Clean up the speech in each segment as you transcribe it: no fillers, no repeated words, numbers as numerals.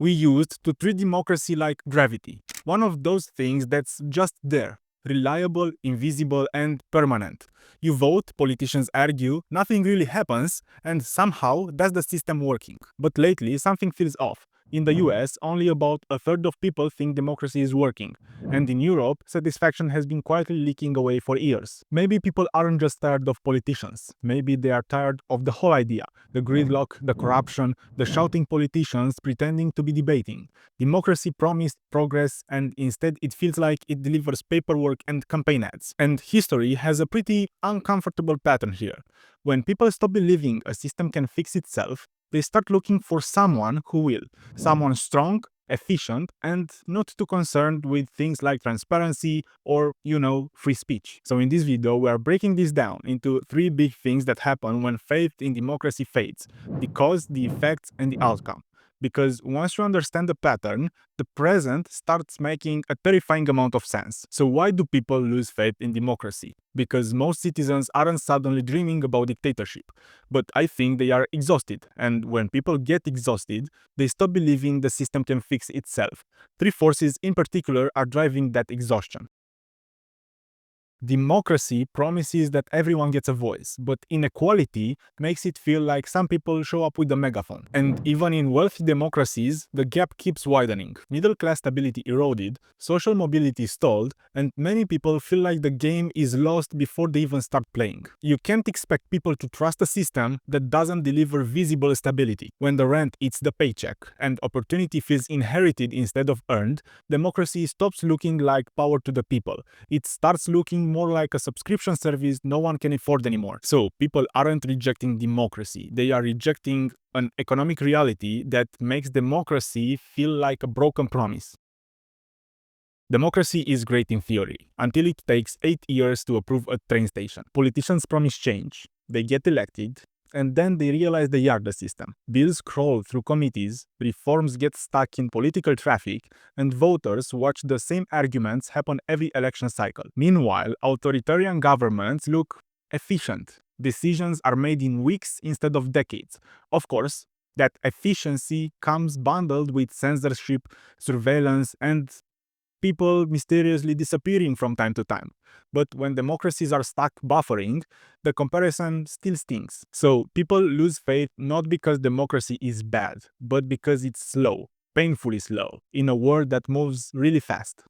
We used to treat democracy like gravity, one of those things that's just there, reliable, invisible, and permanent. You vote, politicians argue, nothing really happens, and somehow that's the system working. But lately, something feels off. In the US, only about a third of people think democracy is working, and in Europe, satisfaction has been quietly leaking away for years. Maybe people aren't just tired of politicians, maybe they are tired of the whole idea, the gridlock, the corruption, the shouting politicians pretending to be debating. Democracy promised progress, and instead it feels like it delivers paperwork and campaign ads. And history has a pretty uncomfortable pattern here. When people stop believing a system can fix itself, they start looking for someone who will. Someone strong, efficient, and not too concerned with things like transparency or, free speech. So in this video, we are breaking this down into three big things that happen when faith in democracy fades: the cause, the effects, and the outcome. Because once you understand the pattern, the present starts making a terrifying amount of sense. So why do people lose faith in democracy? Because most citizens aren't suddenly dreaming about dictatorship, but I think they are exhausted. And when people get exhausted, they stop believing the system can fix itself. Three forces in particular are driving that exhaustion. Democracy promises that everyone gets a voice, but inequality makes it feel like some people show up with a megaphone. And even in wealthy democracies, the gap keeps widening. Middle class stability eroded, social mobility stalled, and many people feel like the game is lost before they even start playing. You can't expect people to trust a system that doesn't deliver visible stability. When the rent eats the paycheck and opportunity feels inherited instead of earned, democracy stops looking like power to the people. It starts looking more like a subscription service no one can afford anymore. So people aren't rejecting democracy, they are rejecting an economic reality that makes democracy feel like a broken promise. Democracy is great in theory, until it takes 8 years to approve a train station. Politicians promise change, they get elected, and then they realize they are the system. Bills crawl through committees, reforms get stuck in political traffic, and voters watch the same arguments happen every election cycle. Meanwhile, authoritarian governments look efficient. Decisions are made in weeks instead of decades. Of course, that efficiency comes bundled with censorship, surveillance, and people mysteriously disappearing from time to time. But when democracies are stuck buffering, the comparison still stings. So people lose faith not because democracy is bad, but because it's slow, painfully slow, in a world that moves really fast.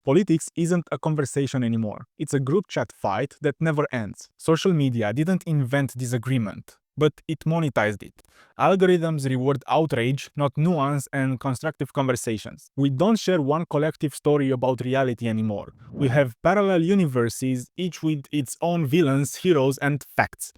Politics isn't a conversation anymore. It's a group chat fight that never ends. Social media didn't invent disagreement, but it monetized it. Algorithms reward outrage, not nuance and constructive conversations. We don't share one collective story about reality anymore. We have parallel universes, each with its own villains, heroes, and facts.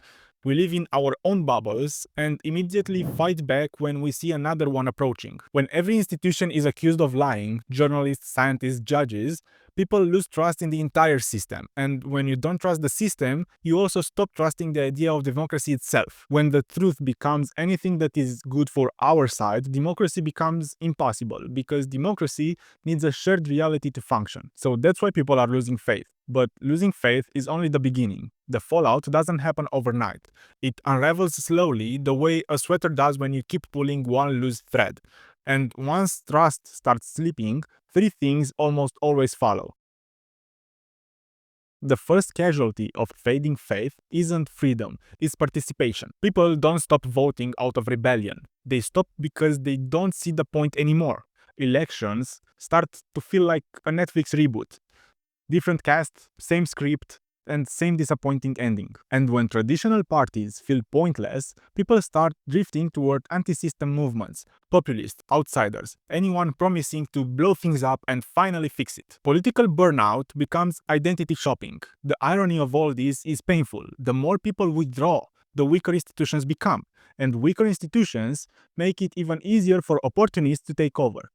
We live in our own bubbles and immediately fight back when we see another one approaching. When every institution is accused of lying, journalists, scientists, judges, people lose trust in the entire system. And when you don't trust the system, you also stop trusting the idea of democracy itself. When the truth becomes anything that is good for our side, democracy becomes impossible, because democracy needs a shared reality to function. So that's why people are losing faith. But losing faith is only the beginning. The fallout doesn't happen overnight. It unravels slowly, the way a sweater does when you keep pulling one loose thread. And once trust starts slipping, three things almost always follow. The first casualty of fading faith isn't freedom, it's participation. People don't stop voting out of rebellion. They stop because they don't see the point anymore. Elections start to feel like a Netflix reboot. Different cast, same script, and same disappointing ending. And when traditional parties feel pointless, people start drifting toward anti-system movements, populists, outsiders, anyone promising to blow things up and finally fix it. Political burnout becomes identity shopping. The irony of all this is painful. The more people withdraw, the weaker institutions become, and weaker institutions make it even easier for opportunists to take over.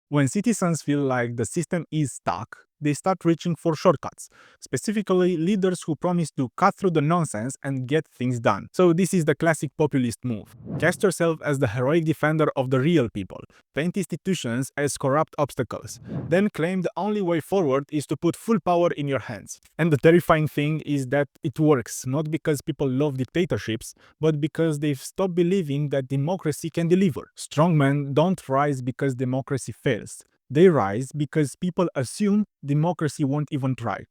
When citizens feel like the system is stuck, they start reaching for shortcuts, specifically leaders who promise to cut through the nonsense and get things done. So this is the classic populist move. Cast yourself as the heroic defender of the real people, paint institutions as corrupt obstacles, then claim the only way forward is to put full power in your hands. And the terrifying thing is that it works, not because people love dictatorships, but because they've stopped believing that democracy can deliver. Strongmen don't rise because democracy fails. They rise because people assume democracy won't even try.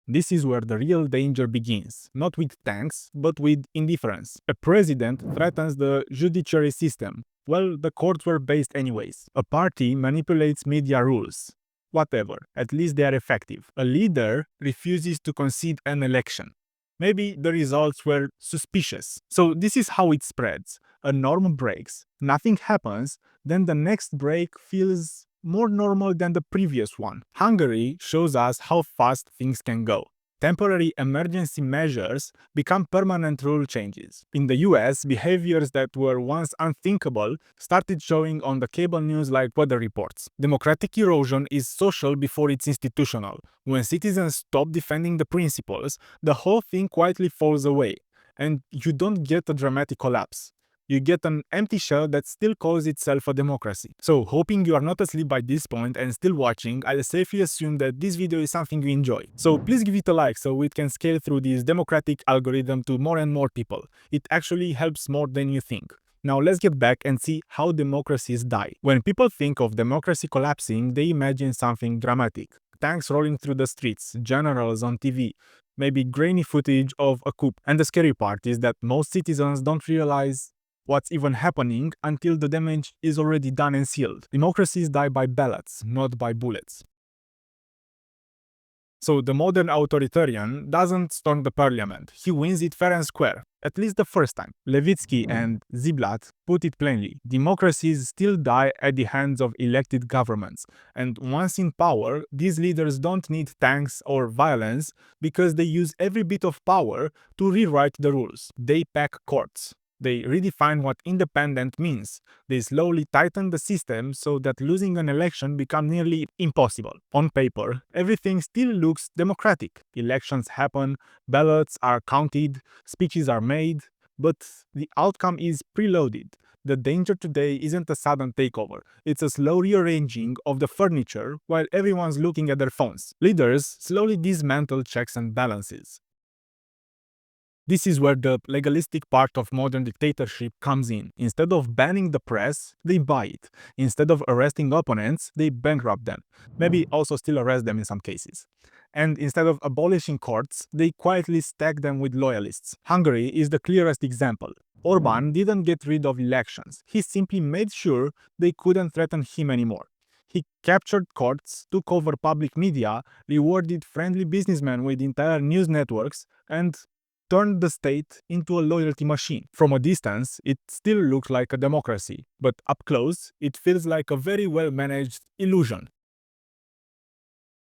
This is where the real danger begins, not with tanks, but with indifference. A president threatens the judiciary system. Well, the courts were based anyways. A party manipulates media rules. Whatever, at least they are effective. A leader refuses to concede an election. Maybe the results were suspicious. So this is how it spreads. A norm breaks, nothing happens, then the next break feels more normal than the previous one. Hungary shows us how fast things can go. Temporary emergency measures become permanent rule changes. In the US, behaviors that were once unthinkable started showing on the cable news like weather reports. Democratic erosion is social before it's institutional. When citizens stop defending the principles, the whole thing quietly falls away. And you don't get a dramatic collapse. You get an empty shell that still calls itself a democracy. So, hoping you are not asleep by this point and still watching, I'll safely assume that this video is something you enjoy. So please give it a like so it can scale through this democratic algorithm to more and more people. It actually helps more than you think. Now let's get back and see how democracies die. When people think of democracy collapsing, they imagine something dramatic. Tanks rolling through the streets, generals on TV, maybe grainy footage of a coup. And the scary part is that most citizens don't realize what's even happening until the damage is already done and sealed. Democracies die by ballots, not by bullets. So the modern authoritarian doesn't storm the parliament, he wins it fair and square, at least the first time. Levitsky and Ziblatt put it plainly, democracies still die at the hands of elected governments, and once in power, these leaders don't need tanks or violence because they use every bit of power to rewrite the rules. They pack courts. They redefine what independent means. They slowly tighten the system so that losing an election becomes nearly impossible. On paper, everything still looks democratic. Elections happen, ballots are counted, speeches are made, but the outcome is preloaded. The danger today isn't a sudden takeover, it's a slow rearranging of the furniture while everyone's looking at their phones. Leaders slowly dismantle checks and balances. This is where the legalistic part of modern dictatorship comes in. Instead of banning the press, they buy it. Instead of arresting opponents, they bankrupt them. Maybe also still arrest them in some cases. And instead of abolishing courts, they quietly stack them with loyalists. Hungary is the clearest example. Orban didn't get rid of elections. He simply made sure they couldn't threaten him anymore. He captured courts, took over public media, rewarded friendly businessmen with entire news networks, and turned the state into a loyalty machine. From a distance, it still looks like a democracy, but up close, it feels like a very well-managed illusion.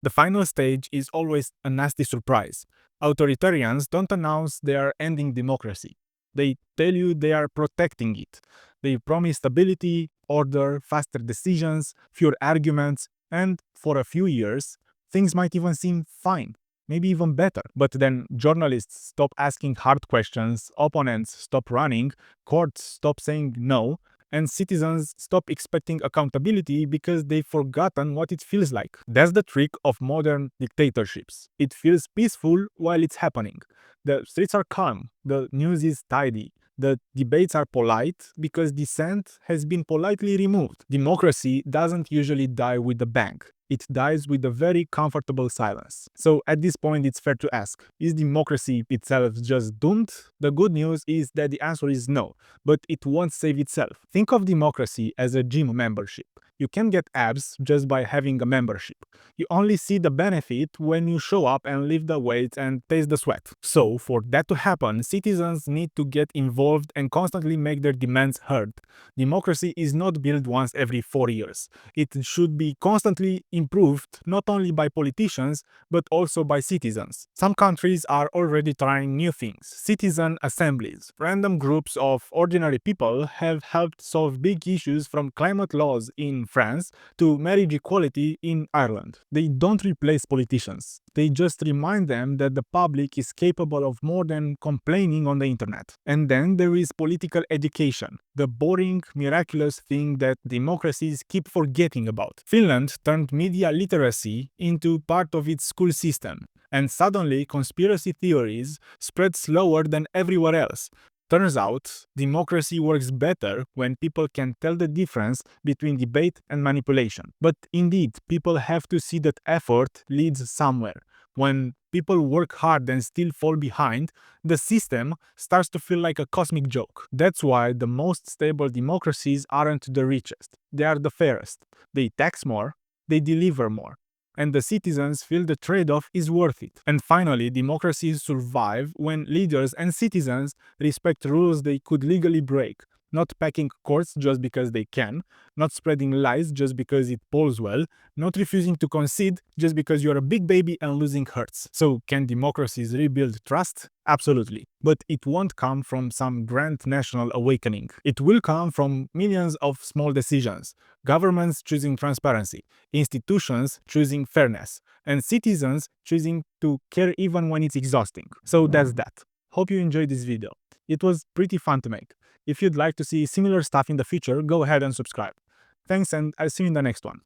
The final stage is always a nasty surprise. Authoritarians don't announce they are ending democracy. They tell you they are protecting it. They promise stability, order, faster decisions, fewer arguments, and for a few years, things might even seem fine. Maybe even better. But then journalists stop asking hard questions, opponents stop running, courts stop saying no, and citizens stop expecting accountability because they've forgotten what it feels like. That's the trick of modern dictatorships. It feels peaceful while it's happening. The streets are calm, the news is tidy, the debates are polite because dissent has been politely removed. Democracy doesn't usually die with a bang. It dies with a very comfortable silence. So at this point it's fair to ask, is democracy itself just doomed? The good news is that the answer is no, but it won't save itself. Think of democracy as a gym membership. You can get abs just by having a membership. You only see the benefit when you show up and lift the weights and taste the sweat. So, for that to happen, citizens need to get involved and constantly make their demands heard. Democracy is not built once every 4 years. It should be constantly improved not only by politicians, but also by citizens. Some countries are already trying new things. Citizen assemblies. Random groups of ordinary people have helped solve big issues from climate laws in in France to marriage equality in Ireland. They don't replace politicians. They just remind them that the public is capable of more than complaining on the internet. And then there is political education, the boring, miraculous thing that democracies keep forgetting about. Finland turned media literacy into part of its school system, and suddenly conspiracy theories spread slower than everywhere else. Turns out, democracy works better when people can tell the difference between debate and manipulation. But indeed, people have to see that effort leads somewhere. When people work hard and still fall behind, the system starts to feel like a cosmic joke. That's why the most stable democracies aren't the richest. They are the fairest. They tax more, they deliver more, and the citizens feel the trade-off is worth it. And finally, democracies survive when leaders and citizens respect rules they could legally break, not packing courts just because they can, not spreading lies just because it polls well, not refusing to concede just because you're a big baby and losing hurts. So can democracies rebuild trust? Absolutely. But it won't come from some grand national awakening. It will come from millions of small decisions, governments choosing transparency, institutions choosing fairness, and citizens choosing to care even when it's exhausting. So that's that. Hope you enjoyed this video. It was pretty fun to make. If you'd like to see similar stuff in the future, go ahead and subscribe. Thanks, and I'll see you in the next one.